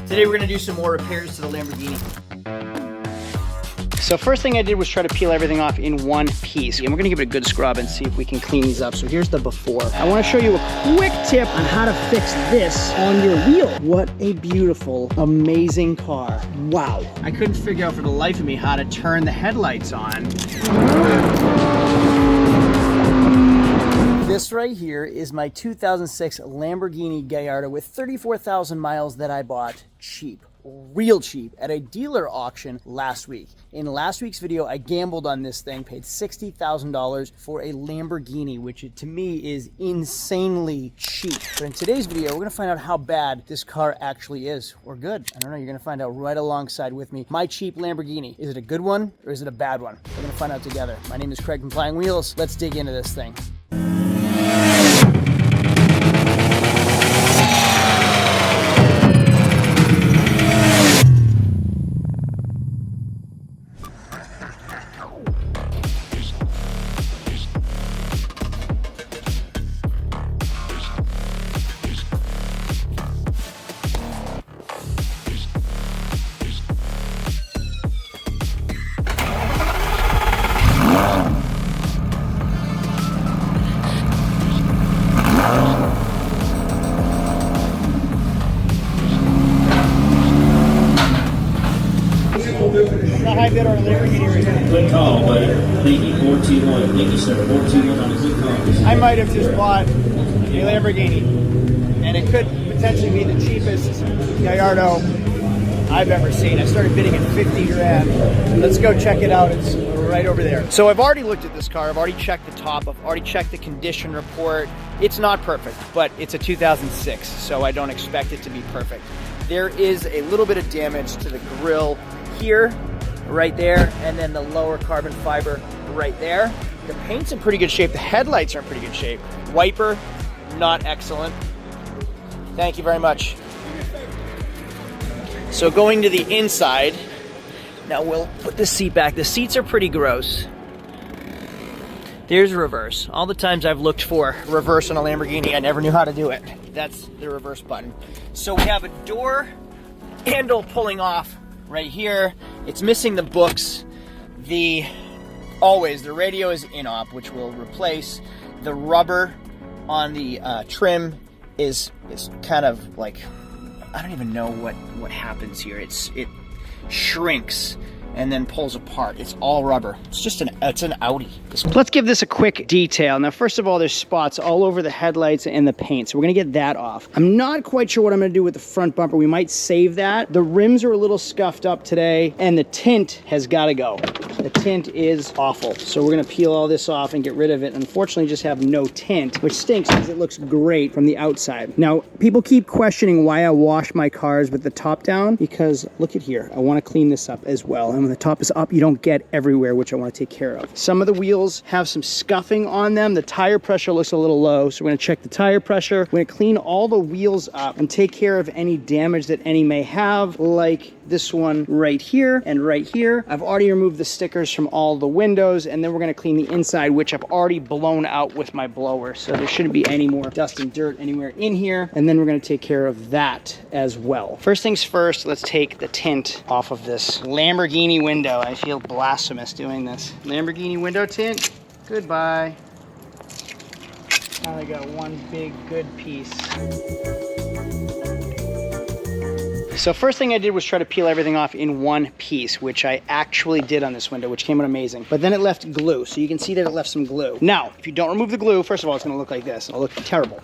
Today we're gonna do some more repairs to the Lamborghini. So first thing I did was try to peel everything off in one piece. And we're gonna give it a good scrub and see if we can clean these up. So here's the before. I wanna show you a quick tip on how to fix this on your wheel. What a beautiful, amazing car. Wow. I couldn't figure out for the life of me how to turn the headlights on. This right here is my 2006 Lamborghini Gallardo with 34,000 miles that I bought cheap. Real cheap at a dealer auction last week. In last week's video, I gambled on this thing, paid $60,000 for a Lamborghini, which to me is insanely cheap. But in today's video, we're gonna find out how bad this car actually is, or good. I don't know, you're gonna find out right alongside with me. My cheap Lamborghini, is it a good one or is it a bad one? We're gonna find out together. My name is Craig from Flying Wheels. Let's dig into this thing. High bid on a Lamborghini right here. Quick call, buddy. Thank you, 421. Thank you, sir. 421 on a quick call. I might have just bought a Lamborghini, and it could potentially be the cheapest Gallardo I've ever seen. I started bidding at 50 grand. Let's go check it out. It's right over there. So I've already looked at this car. I've already checked the top. I've already checked the condition report. It's not perfect, but it's a 2006, so I don't expect it to be perfect. There is a little bit of damage to the grille here, right there, and then the lower carbon fiber right there. The paint's in pretty good shape. The headlights are in pretty good shape. Wiper, not excellent. Thank you very much. So going to the inside, now we'll put the seat back. The seats are pretty gross. There's reverse. All the times I've looked for reverse on a Lamborghini, I never knew how to do it. That's the reverse button. So we have a door handle pulling off right here. It's missing the books. The radio is in-op, which we'll replace. The rubber on the trim is kind of like, I don't even know what happens here. It shrinks and then pulls apart. It's all rubber. It's an Audi. Let's give this a quick detail. Now, first of all, there's spots all over the headlights and the paint, so we're gonna get that off. I'm not quite sure what I'm gonna do with the front bumper. We might save that. The rims are a little scuffed up today, and the tint has gotta go. The tint is awful. So we're gonna peel all this off and get rid of it. Unfortunately, just have no tint, which stinks because it looks great from the outside. Now, people keep questioning why I wash my cars with the top down, because look at here. I wanna clean this up as well. And when the top is up, you don't get everywhere, which I want to take care of. Some of the wheels have some scuffing on them. The tire pressure looks a little low, so we're going to check the tire pressure. We're going to clean all the wheels up and take care of any damage that any may have, like this one right here and right here. I've already removed the stickers from all the windows, and then we're going to clean the inside, which I've already blown out with my blower, so there shouldn't be any more dust and dirt anywhere in here. And then we're going to take care of that as well. First things first, let's take the tint off of this Lamborghini window. I feel blasphemous doing this. Lamborghini window tint, goodbye. Now I got one big good piece. So first thing I did was try to peel everything off in one piece, which I actually did on this window, which came out amazing. But then it left glue, so you can see that it left some glue. Now, if you don't remove the glue, first of all, it's gonna look like this. It'll look terrible.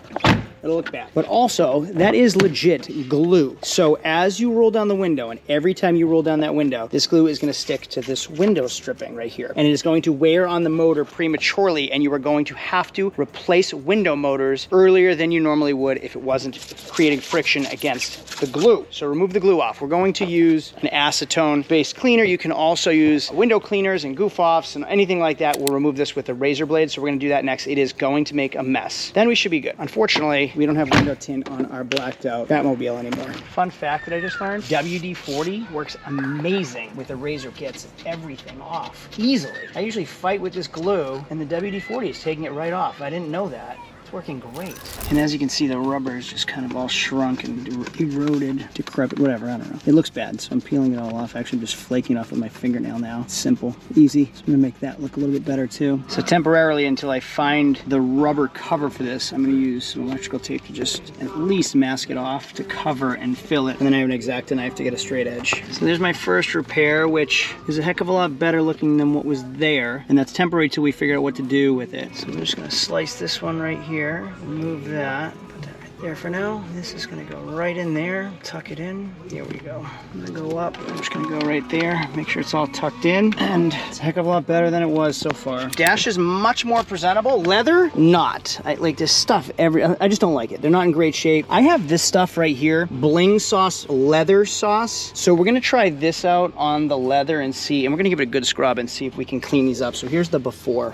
It'll look bad. But also, that is legit glue. So as you roll down the window, and every time you roll down that window, this glue is gonna stick to this window stripping right here. And it is going to wear on the motor prematurely, and you are going to have to replace window motors earlier than you normally would if it wasn't creating friction against the glue. So remove the glue off. We're going to use an acetone-based cleaner. You can also use window cleaners and goof-offs and anything like that. We'll remove this with a razor blade, so we're gonna do that next. It is going to make a mess. Then we should be good. Unfortunately, we don't have window tint on our blacked out Batmobile anymore. Fun fact that I just learned, WD-40 works amazing with a razor. Gets everything off easily. I usually fight with this glue, and the WD-40 is taking it right off. I didn't know that. It's working great. And as you can see, the rubber is just kind of all shrunk and eroded, decrepit, whatever, I don't know. It looks bad, so I'm peeling it all off. Actually, I'm just flaking off with my fingernail now. It's simple, easy. So I'm gonna make that look a little bit better too. So temporarily, until I find the rubber cover for this, I'm gonna use some electrical tape to just at least mask it off to cover and fill it. And then I have an X-Acto knife to get a straight edge. So there's my first repair, which is a heck of a lot better looking than what was there. And that's temporary till we figure out what to do with it. So I'm just gonna slice this one right here, remove that, put that right there for now. This is gonna go right in there, tuck it in. There we go. I'm gonna go up, I'm just gonna go right there, make sure it's all tucked in, and it's a heck of a lot better than it was so far. Dash is much more presentable. Leather, not. I like this stuff, I just don't like it. They're not in great shape. I have this stuff right here, bling sauce, leather sauce. So we're gonna try this out on the leather and see, and we're gonna give it a good scrub and see if we can clean these up. So here's the before.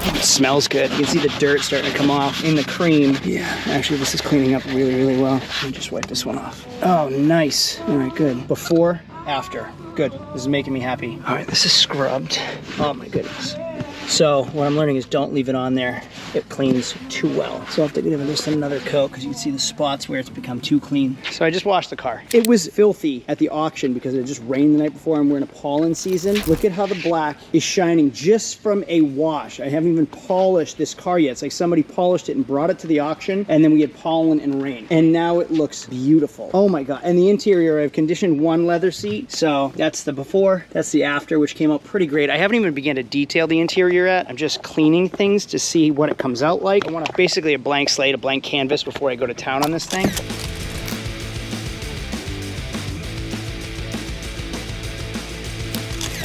It smells good. You can see the dirt starting to come off in the cream. Yeah, actually this is cleaning up really, really well. Let me just wipe this one off. Oh, nice. All right, good. Before, after. Good. This is making me happy. All right, this is scrubbed. Oh my goodness. So what I'm learning is don't leave it on there. It cleans too well. So I'll have to give it just another coat because you can see the spots where it's become too clean. So I just washed the car. It was filthy at the auction because it just rained the night before and we're in a pollen season. Look at how the black is shining just from a wash. I haven't even polished this car yet. It's like somebody polished it and brought it to the auction and then we had pollen and rain. And now it looks beautiful. Oh my God. And the interior, I've conditioned one leather seat. So that's the before, that's the after, which came out pretty great. I haven't even begun to detail the interior yet. I'm just cleaning things to see what it comes out like. I want basically a blank slate, a blank canvas before I go to town on this thing.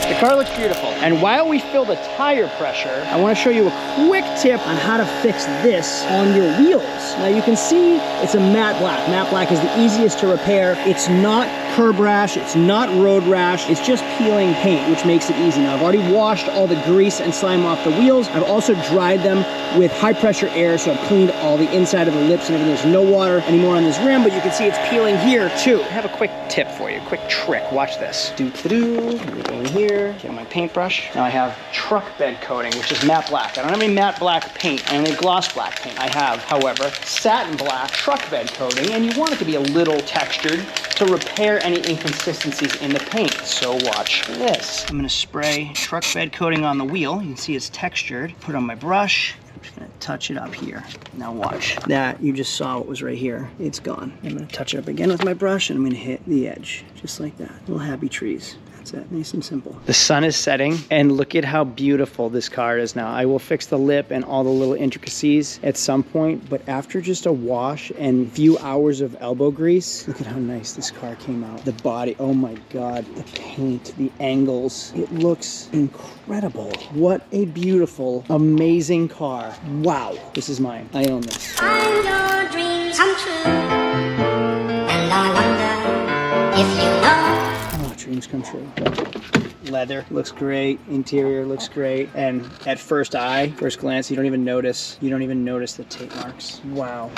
The car looks beautiful. And while we fill the tire pressure, I want to show you a quick tip on how to fix this on your wheels. Now you can see it's a matte black. Matte black is the easiest to repair. It's not curb rash, it's not road rash, it's just peeling paint, which makes it easy. Now I've already washed all the grease and slime off the wheels. I've also dried them with high pressure air, so I've cleaned all the inside of the lips and everything. There's no water anymore on this rim, but you can see it's peeling here too. I have a quick tip for you, a quick trick. Watch this. Go in here, get my paintbrush. Now I have truck bed coating, which is matte black. I don't have any matte black paint, I only have gloss black paint. I have, however, satin black truck bed coating, and you want it to be a little textured to repair any inconsistencies in the paint. So watch this. I'm gonna spray truck bed coating on the wheel. You can see it's textured. Put it on my brush. I'm just gonna touch it up here. Now watch. That, you just saw what was right here. It's gone. I'm gonna touch it up again with my brush and I'm gonna hit the edge. Just like that. Little happy trees. That's it, nice and simple. The sun is setting and look at how beautiful this car is now. I will fix the lip and all the little intricacies at some point, but after just a wash and a few hours of elbow grease, look at how nice this car came out. The body, oh my God, the paint, the angles, it looks incredible. What a beautiful, amazing car. Wow, this is mine. I own this. Find your dreams come true, and I wonder if you know. Dreams come true. Leather looks great, interior looks great, and at first glance, you don't even notice the tape marks. Wow.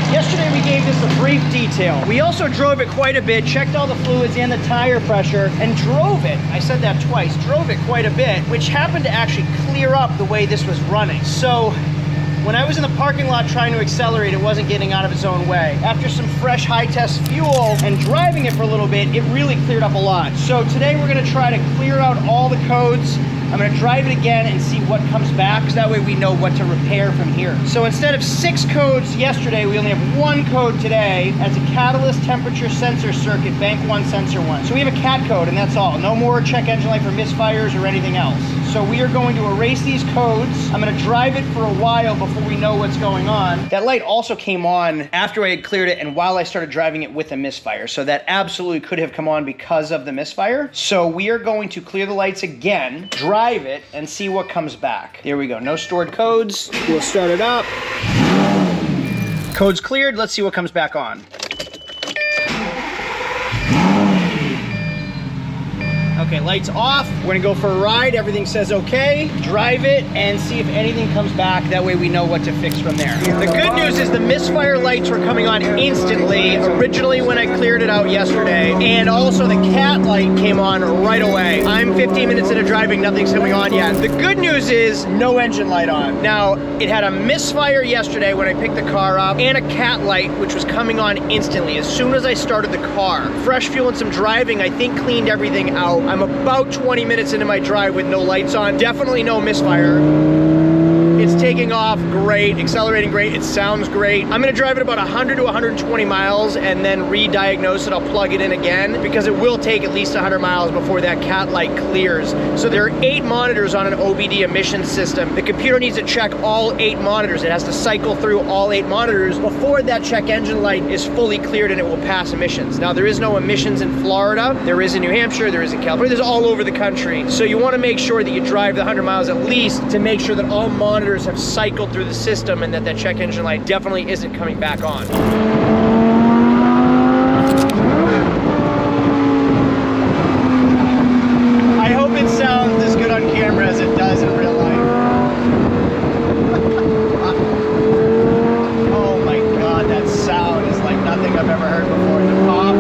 Yesterday we gave this a brief detail. We also drove it quite a bit, checked all the fluids and the tire pressure, and drove it. I said that twice, drove it quite a bit, which happened to actually clear up the way this was running. So when I was in the parking lot trying to accelerate, it wasn't getting out of its own way. After some fresh high-test fuel and driving it for a little bit, it really cleared up a lot. So today we're gonna try to clear out all the codes. I'm gonna drive it again and see what comes back, because that way we know what to repair from here. So instead of 6 codes yesterday, we only have 1 code today. That's a catalyst temperature sensor circuit, bank 1, sensor 1. So we have a CAT code and that's all. No more check engine light for misfires or anything else. So we are going to erase these codes. I'm gonna drive it for a while before we know what's going on. That light also came on after I had cleared it and while I started driving it with a misfire. So that absolutely could have come on because of the misfire. So we are going to clear the lights again, drive it, and see what comes back. There we go, no stored codes. We'll start it up. Codes cleared, let's see what comes back on. Okay, lights off. We're gonna go for a ride. Everything says okay. Drive it and see if anything comes back. That way we know what to fix from there. The good news is the misfire lights were coming on instantly, originally when I cleared it out yesterday. And also the cat light came on right away. I'm 15 minutes into driving, nothing's coming on yet. The good news is no engine light on. Now, it had a misfire yesterday when I picked the car up and a cat light, which was coming on instantly as soon as I started the car. Fresh fuel and some driving, I think cleaned everything out. I'm about 20 minutes into my drive with no lights on. Definitely no misfire. It's taking off great, accelerating great, it sounds great. I'm gonna drive it about 100 to 120 miles and then re-diagnose it. I'll plug it in again because it will take at least 100 miles before that cat light clears. So there are 8 monitors on an OBD emission system. The computer needs to check all 8 monitors. It has to cycle through all 8 monitors before that check engine light is fully cleared and it will pass emissions. Now there is no emissions in Florida, there is in New Hampshire, there is in California, there's all over the country. So you wanna make sure that you drive the 100 miles at least to make sure that all monitors have cycled through the system and that that check engine light definitely isn't coming back on. I hope it sounds as good on camera as it does in real life. Oh my God, that sound is like nothing I've ever heard before. The pop.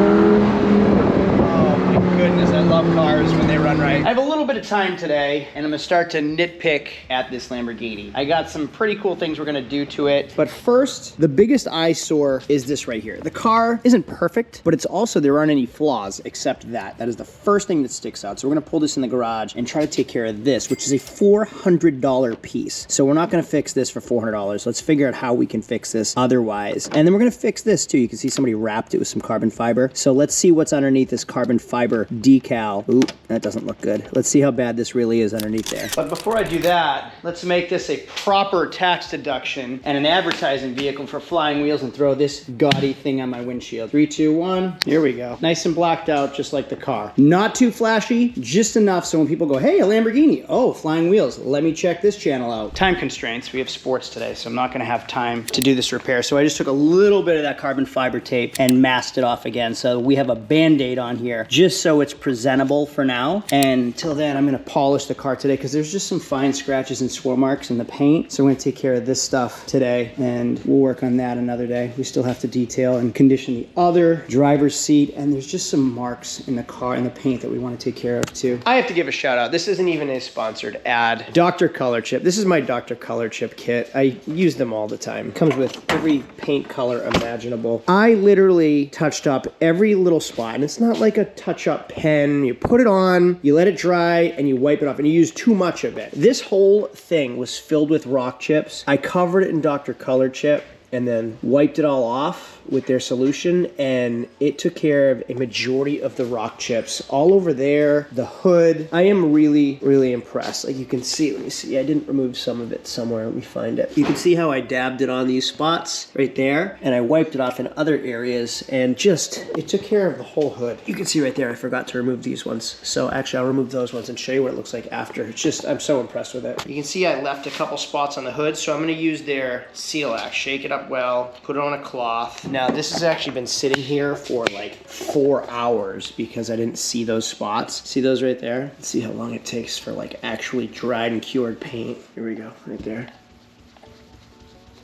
Oh my goodness, I love cars when they run right. I have a little bit of time today and I'm gonna start to nitpick at this Lamborghini. I got some pretty cool things we're gonna do to it. But first, the biggest eyesore is this right here. The car isn't perfect, but it's also, there aren't any flaws except that. That is the first thing that sticks out. So we're gonna pull this in the garage and try to take care of this, which is a $400 piece. So we're not gonna fix this for $400. Let's figure out how we can fix this otherwise. And then we're gonna fix this too. You can see somebody wrapped it with some carbon fiber. So let's see what's underneath this carbon fiber decal. Ooh, that doesn't look good. Let's see how bad this really is underneath there. But before I do that, let's make this a proper tax deduction and an advertising vehicle for flying wheels and throw this gaudy thing on my windshield. 3, 2, 1. Here we go. Nice and blacked out, just like the car. Not too flashy, just enough so when people go, hey, a Lamborghini. Oh, flying wheels. Let me check this channel out. Time constraints. We have sports today, so I'm not gonna have time to do this repair. So I just took a little bit of that carbon fiber tape and masked it off again. So we have a Band-Aid on here, just so it's presentable for now. And until then, I'm gonna polish the car today because there's just some fine scratches and swirl marks in the paint. So we're gonna take care of this stuff today and we'll work on that another day. We still have to detail and condition the other driver's seat, and there's just some marks in the car and the paint that we wanna take care of too. I have to give a shout out. This isn't even a sponsored ad. Dr. Color Chip. This is my Dr. Color Chip kit. I use them all the time. Comes with every paint color imaginable. I literally touched up every little spot, and it's not like a touch-up pen. You put it on, you let it dry, and you wipe it off, and you use too much of it. This whole thing was filled with rock chips. I covered it in Dr. Color Chip and then wiped it all off with their solution, and it took care of a majority of the rock chips all over there, the hood. I am really, really impressed. Like you can see, let me see, I didn't remove some of it somewhere. Let me find it. You can see how I dabbed it on these spots right there, and I wiped it off in other areas, and just, it took care of the whole hood. You can see right there, I forgot to remove these ones. So actually I'll remove those ones and show you what it looks like after. It's just, I'm so impressed with it. You can see I left a couple spots on the hood, so I'm gonna use their Seal Axe, shake it up well, put it on a cloth. Now this has actually been sitting here for like 4 hours because I didn't see those spots. See those right there? Let's see how long it takes for like actually dried and cured paint. Here we go, right there.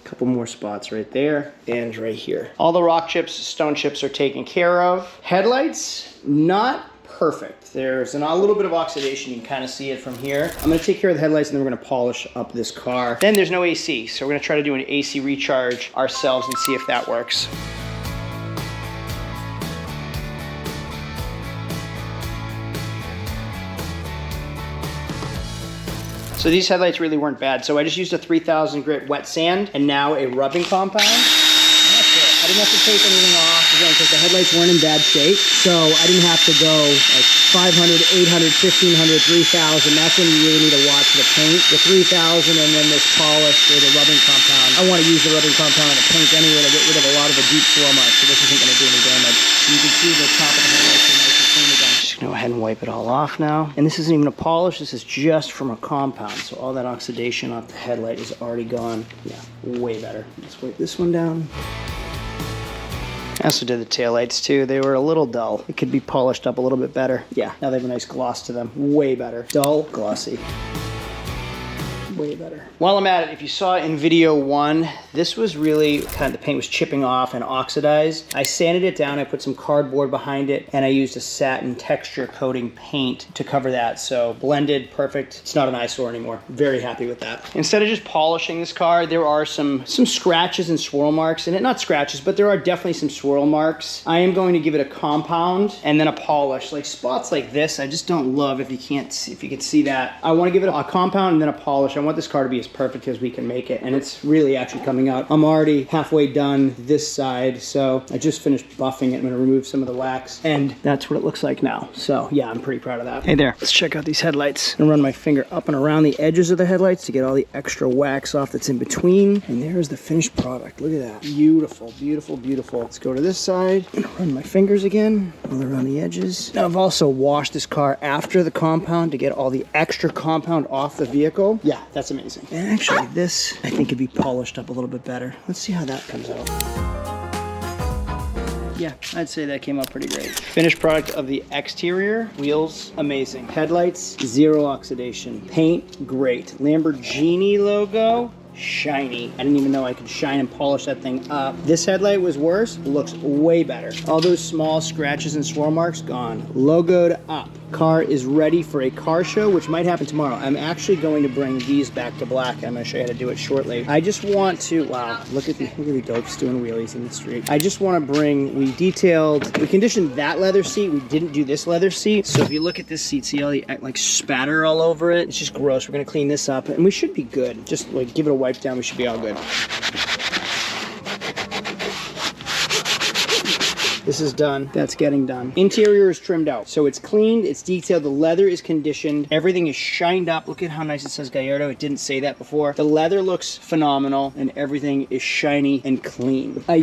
Couple more spots right there and right here. All the rock chips, stone chips are taken care of. Headlights, not perfect. There's a little bit of oxidation. You can kind of see it from here. I'm going to take care of the headlights and then we're going to polish up this car. Then there's no AC, so we're going to try to do an AC recharge ourselves and see if that works. So these headlights really weren't bad. So I just used a 3000 grit wet sand and now a rubbing compound. That's it. I didn't have to take anything off again because the headlights weren't in bad shape. So I didn't have to go like 500, 800, 1500, 3000. That's when you really need to watch the paint. The 3000 and then this polish or the rubbing compound. I want to use the rubbing compound on the paint anyway to get rid of a lot of the deep swirl marks. So this isn't going to do any damage. You can see the top of the headlights are nice and clean again. Just go ahead and wipe it all off now. And this isn't even a polish. This is just from a compound. So all that oxidation off the headlight is already gone. Yeah, way better. Let's wipe this one down. I also did the taillights too. They were a little dull. It could be polished up a little bit better. Yeah, now they have a nice gloss to them. Way better. Dull, glossy. Way better. While I'm at it, if you saw in video 1, this was really kind of, the paint was chipping off and oxidized. I sanded it down, I put some cardboard behind it, and I used a satin texture coating paint to cover that. So blended, perfect. It's not an eyesore anymore. Very happy with that. Instead of just polishing this car, there are some scratches and swirl marks in it. Not scratches, but there are definitely some swirl marks. I am going to give it a compound and then a polish. Like spots like this, I just don't love. If you can see that, I want to give it a compound and then a polish. I want this car to be as perfect as we can make it, and it's really actually coming out. I'm already halfway done this side, so I just finished buffing it. I'm going to remove some of the wax, and that's what it looks like now. So yeah, I'm pretty proud of that. Hey there, let's check out these headlights. I'm going to run my finger up and around the edges of the headlights to get all the extra wax off that's in between, and there's the finished product. Look at that. Beautiful, beautiful, beautiful. Let's go to this side and run my fingers again all around the edges. Now I've also washed this car after the compound to get all the extra compound off the vehicle. Yeah, that's amazing. And actually this, I think, could be polished up a little bit better. Let's see how that comes out. Yeah, I'd say that came out pretty great. Finished product of the exterior. Wheels, amazing. Headlights, zero oxidation. Paint, great. Lamborghini logo, shiny. I didn't even know I could shine and polish that thing up. This headlight was worse. Looks way better. All those small scratches and swirl marks, gone. Logoed up. Car is ready for a car show, which might happen tomorrow. I'm actually going to bring these back to black. I'm going to show you how to do it shortly. I just want to, wow, look at the dopes doing wheelies in the street. I just want to bring, we conditioned that leather seat. We didn't do this leather seat. So if you look at this seat, see all the like spatter all over it? It's just gross. We're going to clean this up and we should be good. Just like give it a wipe down. We should be all good. This is done. That's getting done. Interior is trimmed out. So it's cleaned, it's detailed, the leather is conditioned, everything is shined up. Look at how nice it says Gallardo. It didn't say that before. The leather looks phenomenal and everything is shiny and clean. I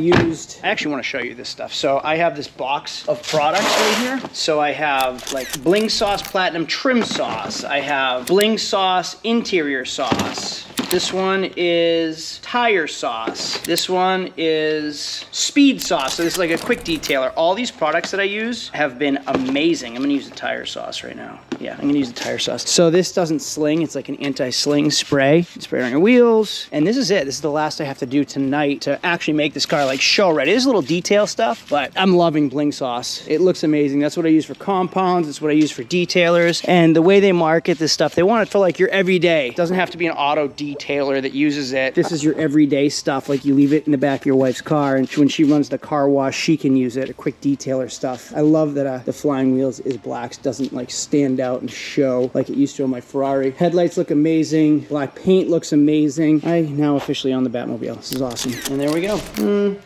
actually want to show you this stuff. So I have this box of products right here. So I have like Bling Sauce Platinum Trim Sauce. I have Bling Sauce Interior Sauce. This one is tire sauce. This one is speed sauce. So this is like a quick detailer. All these products that I use have been amazing. I'm gonna use the tire sauce right now. Yeah, I'm gonna use the tire sauce. So this doesn't sling. It's like an anti-sling spray. Spray it on your wheels. And this is it. This is the last I have to do tonight to actually make this car like show ready. There's little detail stuff, but I'm loving Bling Sauce. It looks amazing. That's what I use for compounds. It's what I use for detailers. And the way they market this stuff, they want it for like your everyday. It doesn't have to be an auto detailer that uses it. This is your everyday stuff. Like you leave it in the back of your wife's car and when she runs the car wash, she can use it. A quick detailer stuff. I love that the flying wheels is black. It doesn't like stand out and show like it used to on my Ferrari. Headlights look amazing. Black paint looks amazing. I now officially own the Batmobile. This is awesome. And there we go.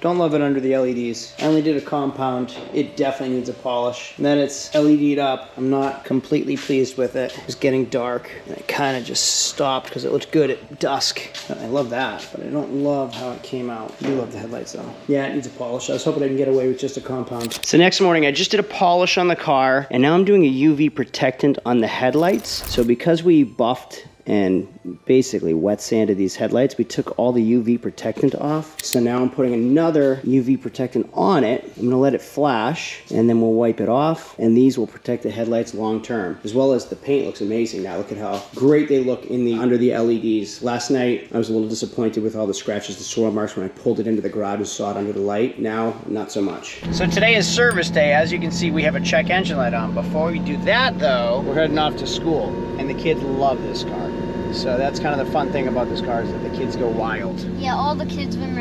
Don't love it under the LEDs. I only did a compound. It definitely needs a polish. And then it's LED'd up. I'm not completely pleased with it. It was getting dark and it kind of just stopped because it looked good at dusk. I love that, but I don't love how it came out. I do love the headlights though. Yeah, it needs a polish. I was hoping I can get away with just a compound. So next morning, I just did a polish on the car, and now I'm doing a UV protectant on the headlights. So because we buffed and basically wet sanded these headlights, we took all the UV protectant off. So now I'm putting another UV protectant on it. I'm gonna let it flash and then we'll wipe it off, and these will protect the headlights long term, as well as the paint looks amazing now. Look at how great they look under the LEDs. Last night I was a little disappointed with all the scratches, the swirl marks when I pulled it into the garage and saw it under the light. Now not so much. So today is service day. As you can see, we have a check engine light on. Before we do that though, we're heading off to school, and the kids love this car. So that's kind of the fun thing about this car, is that the kids go wild. Yeah, all the kids, when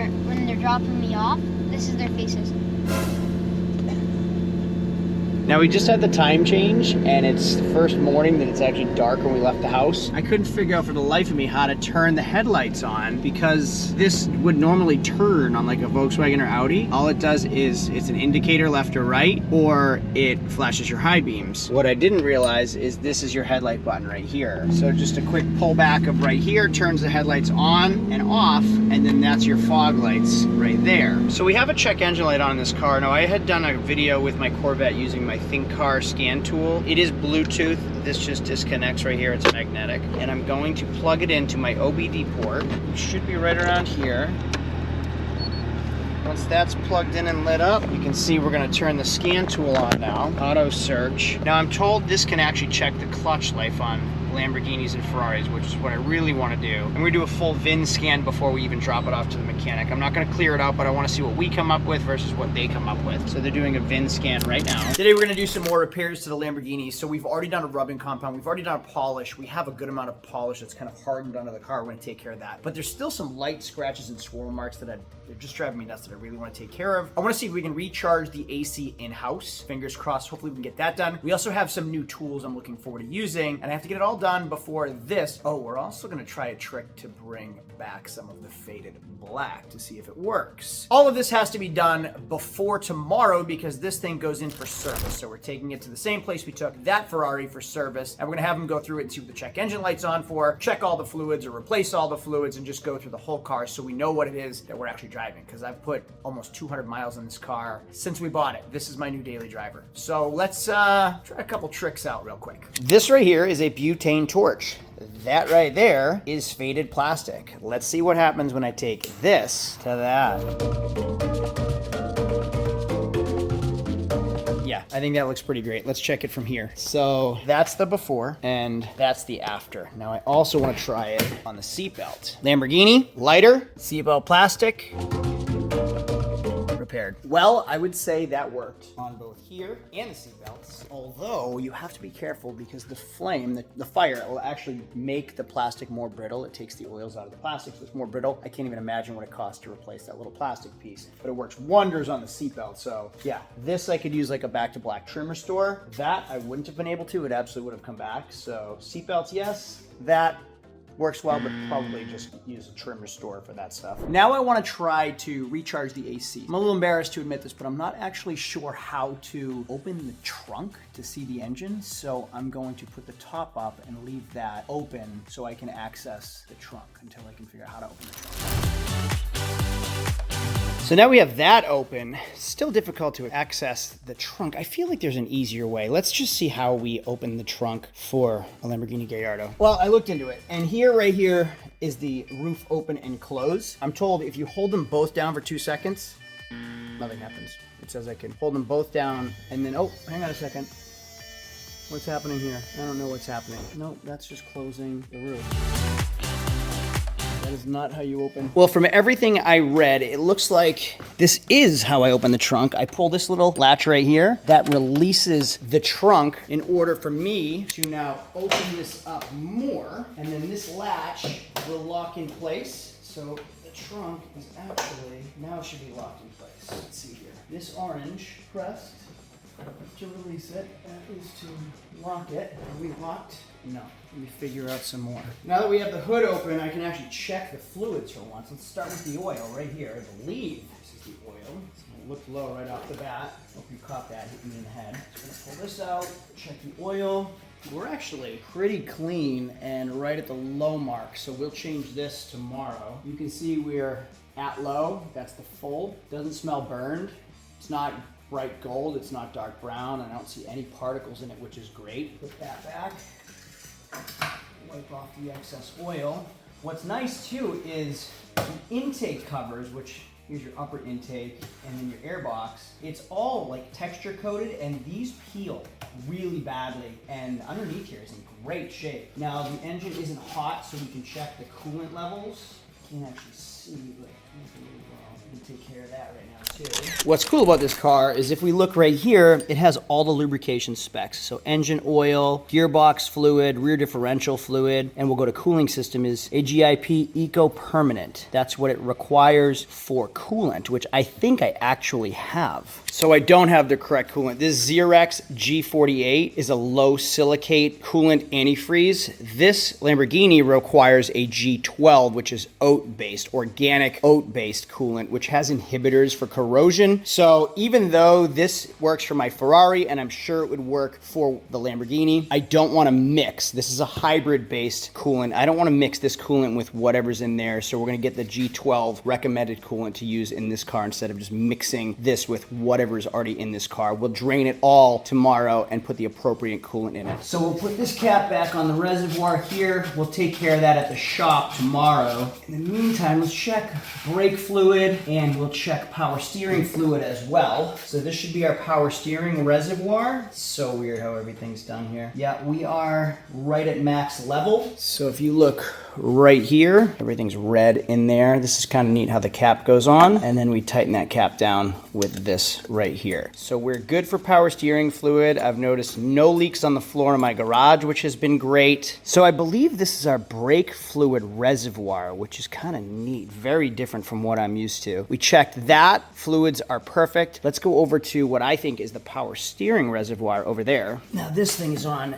they're dropping me off, this is their faces. Now we just had the time change, and it's the first morning that it's actually dark when we left the house. I couldn't figure out for the life of me how to turn the headlights on, because this would normally turn on like a Volkswagen or Audi. All it does is it's an indicator left or right, or it flashes your high beams. What I didn't realize is this is your headlight button right here. So just a quick pull back of right here turns the headlights on and off, and then that's your fog lights right there. So we have a check engine light on in this car. Now I had done a video with my Corvette using my Think Car scan tool. It is Bluetooth. This just disconnects right here. It's magnetic. And I'm going to plug it into my OBD port, which should be right around here. Once that's plugged in and lit up, you can see we're gonna turn the scan tool on now. Auto search. Now I'm told this can actually check the clutch life on Lamborghinis and Ferraris, which is what I really want to do. And we do a full VIN scan before we even drop it off to the mechanic. I'm not going to clear it out, but I want to see what we come up with versus what they come up with. So they're doing a VIN scan right now. Today we're going to do some more repairs to the Lamborghini. So we've already done a rubbing compound. We've already done a polish. We have a good amount of polish that's kind of hardened under the car. We're going to take care of that. But there's still some light scratches and swirl marks that they're just driving me nuts that I really want to take care of. I want to see if we can recharge the AC in-house. Fingers crossed, hopefully we can get that done. We also have some new tools I'm looking forward to using, and I have to get it all done before this. Oh, we're also going to try a trick to bring back some of the faded black to see if it works. All of this has to be done before tomorrow because this thing goes in for service. So we're taking it to the same place we took that Ferrari for service, and we're going to have them go through it and see what the check engine light's on for, check all the fluids or replace all the fluids, and just go through the whole car so we know what it is that we're actually driving, because I've put almost 200 miles on this car since we bought it. This is my new daily driver. So let's try a couple tricks out real quick. This right here is a butane torch. That right there is faded plastic. Let's see what happens when I take this to that. Yeah, I think that looks pretty great. Let's check it from here. So that's the before and that's the after. Now I also want to try it on the seatbelt. Lamborghini, lighter, seatbelt plastic, repaired. Well, I would say that worked on both here and the seatbelts. Although you have to be careful because the flame, the fire, will actually make the plastic more brittle. It takes the oils out of the plastic, so it's more brittle. I can't even imagine what it costs to replace that little plastic piece, but it works wonders on the seatbelt. So yeah, this I could use like a back to black trim restore. That I wouldn't have been able to. It absolutely would have come back. So seatbelts, yes. That works well, but probably just use a trim restore for that stuff. Now I want to try to recharge the AC. I'm a little embarrassed to admit this, but I'm not actually sure how to open the trunk to see the engine. So I'm going to put the top up and leave that open so I can access the trunk until I can figure out how to open the trunk. So now we have that open. Still difficult to access the trunk. I feel like there's an easier way. Let's just see how we open the trunk for a Lamborghini Gallardo. Well, I looked into it, and right here is the roof open and close. I'm told if you hold them both down for 2 seconds, nothing happens. It says I can hold them both down and then, oh, hang on a second. What's happening here? I don't know what's happening. Nope, that's just closing the roof. That is not how you open. Well, from everything I read, it looks like this is how I open the trunk. I pull this little latch right here that releases the trunk in order for me to now open this up more. And then this latch will lock in place. So the trunk is actually, now it should be locked in place. Let's see here. This orange pressed to release it. That is to lock it. Are we locked? No. Let me figure out some more. Now that we have the hood open, I can actually check the fluids for once. Let's start with the oil right here. I believe this is the oil. It's gonna look low right off the bat. Hope you caught that hitting me in the head. Just gonna pull this out, check the oil. We're actually pretty clean and right at the low mark, so we'll change this tomorrow. You can see we're at low. That's the full. Doesn't smell burned. It's not bright gold. It's not dark brown. I don't see any particles in it, which is great. Put that back. Wipe off the excess oil. What's nice too is the intake covers, which here's your upper intake and then your air box. It's all like texture coated and these peel really badly, and underneath here is in great shape. Now the engine isn't hot, so we can check the coolant levels. Can't actually see, but we can take care of that right now too. What's cool about this car is if we look right here, it has all the lubrication specs. So engine oil, gearbox fluid, rear differential fluid, and we'll go to cooling system is a GIP Eco Permanent. That's what it requires for coolant, which I think I actually have. So I don't have the correct coolant. This Xerox G48 is a low silicate coolant antifreeze. This Lamborghini requires a G12, which is oat-based, organic oat-based coolant, which has inhibitors for corrosion. So even though this works for my Ferrari, and I'm sure it would work for the Lamborghini, I don't want to mix. This is a hybrid-based coolant. I don't want to mix this coolant with whatever's in there, so we're going to get the G12 recommended coolant to use in this car instead of just mixing this with whatever whatever is already in this car. We'll drain it all tomorrow and put the appropriate coolant in it. So we'll put this cap back on the reservoir here. We'll take care of that at the shop tomorrow. In the meantime, let's check brake fluid and we'll check power steering fluid as well. So this should be our power steering reservoir. It's so weird how everything's done here. Yeah, we are right at max level. So if you look right here, everything's red in there. This is kind of neat how the cap goes on, and then we tighten that cap down with this right here. So we're good for power steering fluid. I've noticed no leaks on the floor in my garage, which has been great. So I believe this is our brake fluid reservoir, which is kind of neat, very different from what I'm used to. We checked that, fluids are perfect. Let's go over to what I think is the power steering reservoir over there. Now this thing is on,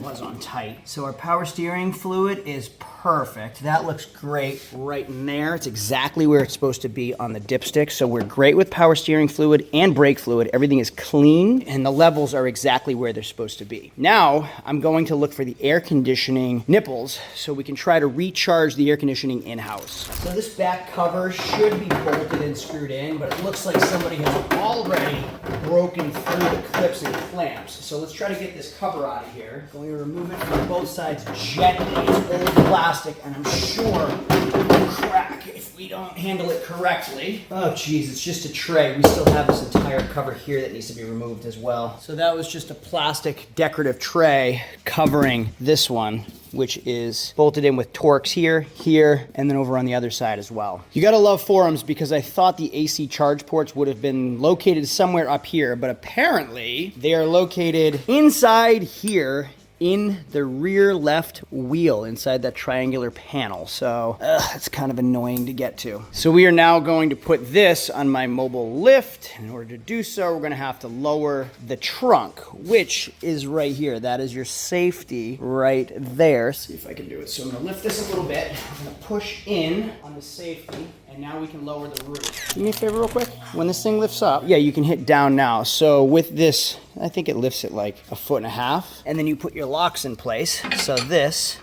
was on tight. So our power steering fluid is perfect. That looks great right in there. It's exactly where it's supposed to be on the dipstick. So we're great with power steering fluid and brake fluid. Everything is clean and the levels are exactly where they're supposed to be. Now I'm going to look for the air conditioning nipples so we can try to recharge the air conditioning in-house. So this back cover should be bolted and screwed in, but it looks like somebody has already broken through the clips and clamps. So let's try to get this cover out of here. Going to remove it from both sides gently. It's old plastic and I'm sure it will crack if we don't handle it correctly. Oh geez, it's just a tray. We still have this entire cover here that needs to be removed as well. So that was just a plastic decorative tray covering this one, which is bolted in with Torx here, and then over on the other side as well. You gotta love forums because I thought the AC charge ports would have been located somewhere up here, but apparently they are located inside here in the rear left wheel inside that triangular panel. So it's kind of annoying to get to. So we are now going to put this on my mobile lift. In order to do so, we're gonna have to lower the trunk, which is right here. That is your safety right there. See if I can do it. So I'm gonna lift this a little bit. I'm gonna push in on the safety. And now we can lower the roof. Do me a favor real quick. When this thing lifts up, yeah, you can hit down now. So with this, I think it lifts it like 1.5 feet. And then you put your locks in place. So this,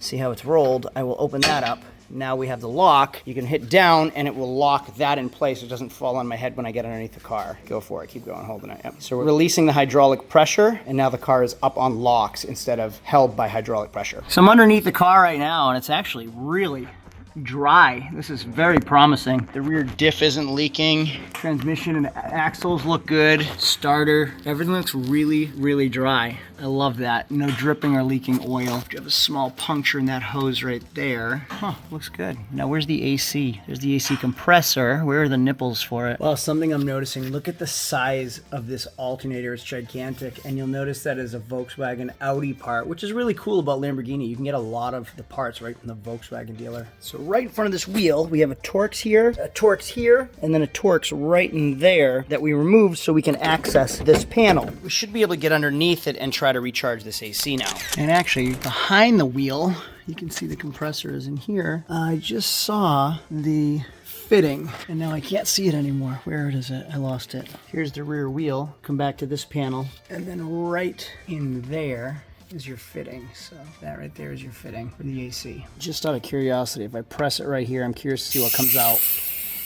see how it's rolled? I will open that up. Now we have the lock. You can hit down and it will lock that in place. It doesn't fall on my head when I get underneath the car. Go for it. Keep going, holding it. Yep. So we're releasing the hydraulic pressure and now the car is up on locks instead of held by hydraulic pressure. So I'm underneath the car right now and it's actually really dry. This is very promising. The rear diff isn't leaking. Transmission and axles look good. Starter, everything looks really, really dry. I love that. No dripping or leaking oil. You have a small puncture in that hose right there. Huh, looks good. Now where's the AC? There's the AC compressor. Where are the nipples for it? Well, something I'm noticing, look at the size of this alternator. It's gigantic. And you'll notice that is a Volkswagen Audi part, which is really cool about Lamborghini. You can get a lot of the parts right from the Volkswagen dealer. So right in front of this wheel, we have a Torx here, and then a Torx right in there that we removed so we can access this panel. We should be able to get underneath it and try to recharge this AC now. And actually, behind the wheel, you can see the compressor is in here. I just saw the fitting, and now I can't see it anymore. Where is it? I lost it. Here's the rear wheel. Come back to this panel, and then right in there is your fitting. So that right there is your fitting for the AC. Just out of curiosity, if I press it right here, I'm curious to see what comes out.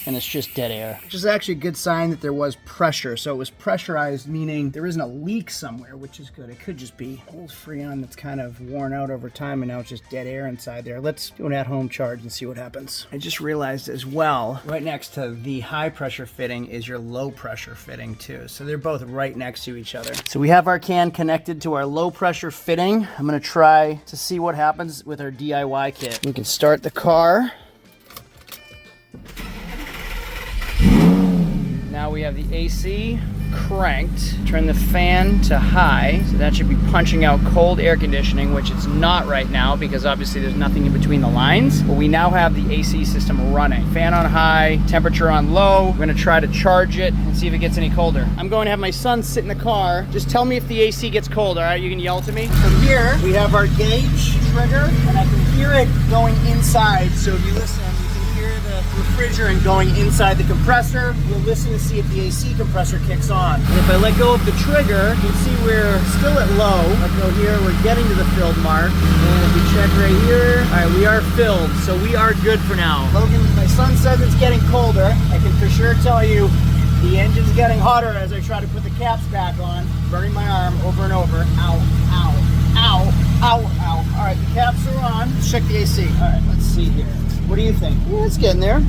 And it's just dead air, which is actually a good sign that there was pressure. So it was pressurized, meaning there isn't a leak somewhere, which is good. It could just be old Freon that's kind of worn out over time and now it's just dead air inside there. Let's do an at-home charge and see what happens. I just realized as well, right next to the high pressure fitting is your low pressure fitting too. So they're both right next to each other. So we have our can connected to our low pressure fitting. I'm gonna try to see what happens with our DIY kit. We can start the car. Now we have the AC cranked. Turn the fan to high, so that should be punching out cold air conditioning, which it's not right now because obviously there's nothing in between the lines. But we now have the AC system running. Fan on high, temperature on low. We're gonna try to charge it and see if it gets any colder. I'm going to have my son sit in the car. Just tell me if the AC gets cold, all right? You can yell to me. From here, we have our gauge trigger, and I can hear it going inside. So if you listen, refrigerant going inside the compressor. We'll listen to see if the AC compressor kicks on. And if I let go of the trigger, you can see we're still at low. Let go here, we're getting to the filled mark. And if we check right here, all right, we are filled, so we are good for now. Logan, my son says it's getting colder. I can for sure tell you The engine's getting hotter as I try to put the caps back on, burning my arm over and over. Ow, ow, ow, ow, ow. All right, the caps are on. Let's check the AC. All right, let's see here. What do you think? Yeah, it's getting there.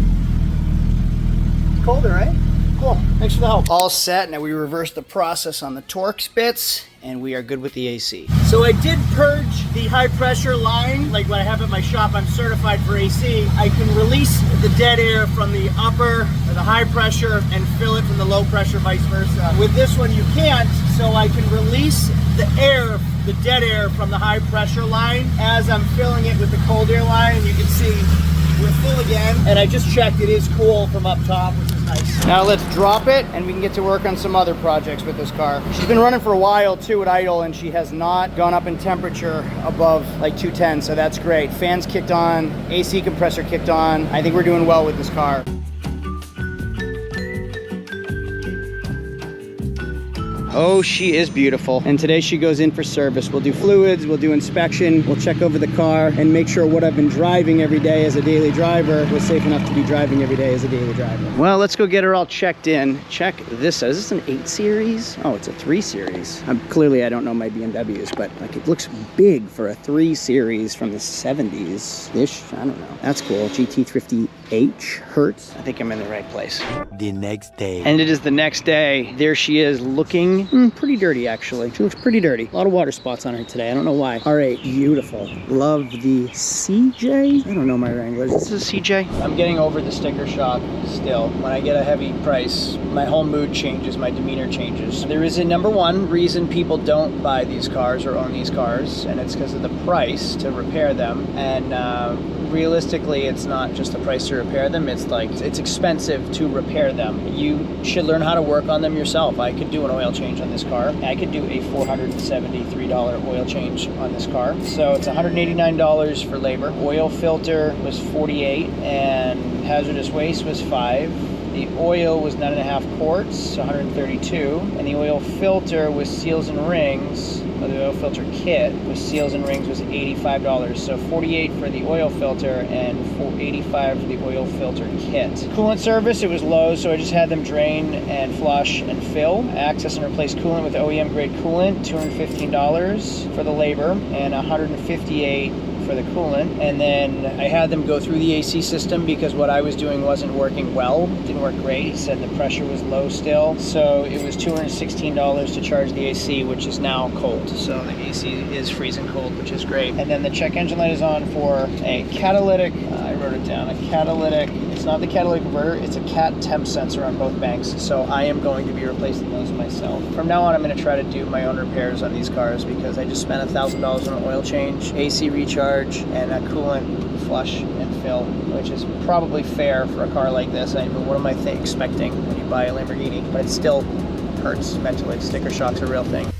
It's colder, right? Cool. Thanks for the help. All set. Now we reversed the process on the Torx bits, and we are good with the AC. So I did purge the high pressure line, like what I have at my shop. I'm certified for AC. I can release the dead air from the upper, or the high pressure, and fill it from the low pressure, vice versa. With this one, you can't, so I can release the air, the dead air from the high pressure line as I'm filling it with the cold air line. And you can see we're full again, and I just checked, it is cool from up top, which is nice. Now let's drop it, and we can get to work on some other projects with this car. She's been running for a while too at idle, and she has not gone up in temperature above like 210, so that's great. Fans kicked on, AC compressor kicked on. I think we're doing well with this car. Oh, she is beautiful. And today she goes in for service. We'll do fluids, we'll do inspection, we'll check over the car and make sure what I've been driving every day as a daily driver was safe enough to be driving every day as a daily driver. Well, let's go get her all checked in. Check this. Is this an 8 Series? Oh, it's a 3 Series. Clearly, I don't know my BMWs, but like it looks big for a 3 Series from the 70s-ish. I don't know. That's cool. GT350H Hertz. I think I'm in the right place. The next day. And it is the next day. There she is looking pretty dirty, actually. She looks pretty dirty. A lot of water spots on her today. I don't know why. All right, beautiful. Love the CJ. I don't know my Wranglers. Is this a CJ? I'm getting over the sticker shock still. When I get a heavy price, my whole mood changes, my demeanor changes. There is a number one reason people don't buy these cars or own these cars, and it's because of the price to repair them. And realistically, it's not just the price to repair them. It's like, it's expensive to repair them. You should learn how to work on them yourself. I could do an oil change on this car. I could do a $473 oil change on this car. So it's $189 for labor. Oil filter was $48 and hazardous waste was $5. The oil was 9.5 quarts, so $132. And the oil filter with seals and rings, or the oil filter kit with seals and rings was $85. So $48 for the oil filter and $85 for the oil filter kit. Coolant service, it was low, so I just had them drain and flush and fill. Access and replace coolant with OEM grade coolant, $215 for the labor and $158 for the coolant. And then I had them go through the AC system because what I was doing wasn't working well. It didn't work great. He said the pressure was low still. So it was $216 to charge the AC, which is now cold. So the AC is freezing cold, which is great. And then the check engine light is on for a catalytic, I wrote it down, a catalytic, it's not the catalytic converter, it's a cat temp sensor on both banks. So I am going to be replacing those myself. From now on, I'm going to try to do my own repairs on these cars because I just spent $1,000 on an oil change, AC recharge, and a coolant flush and fill, which is probably fair for a car like this. I mean, what am I expecting when you buy a Lamborghini? But it still hurts mentally. Sticker shock's a real thing.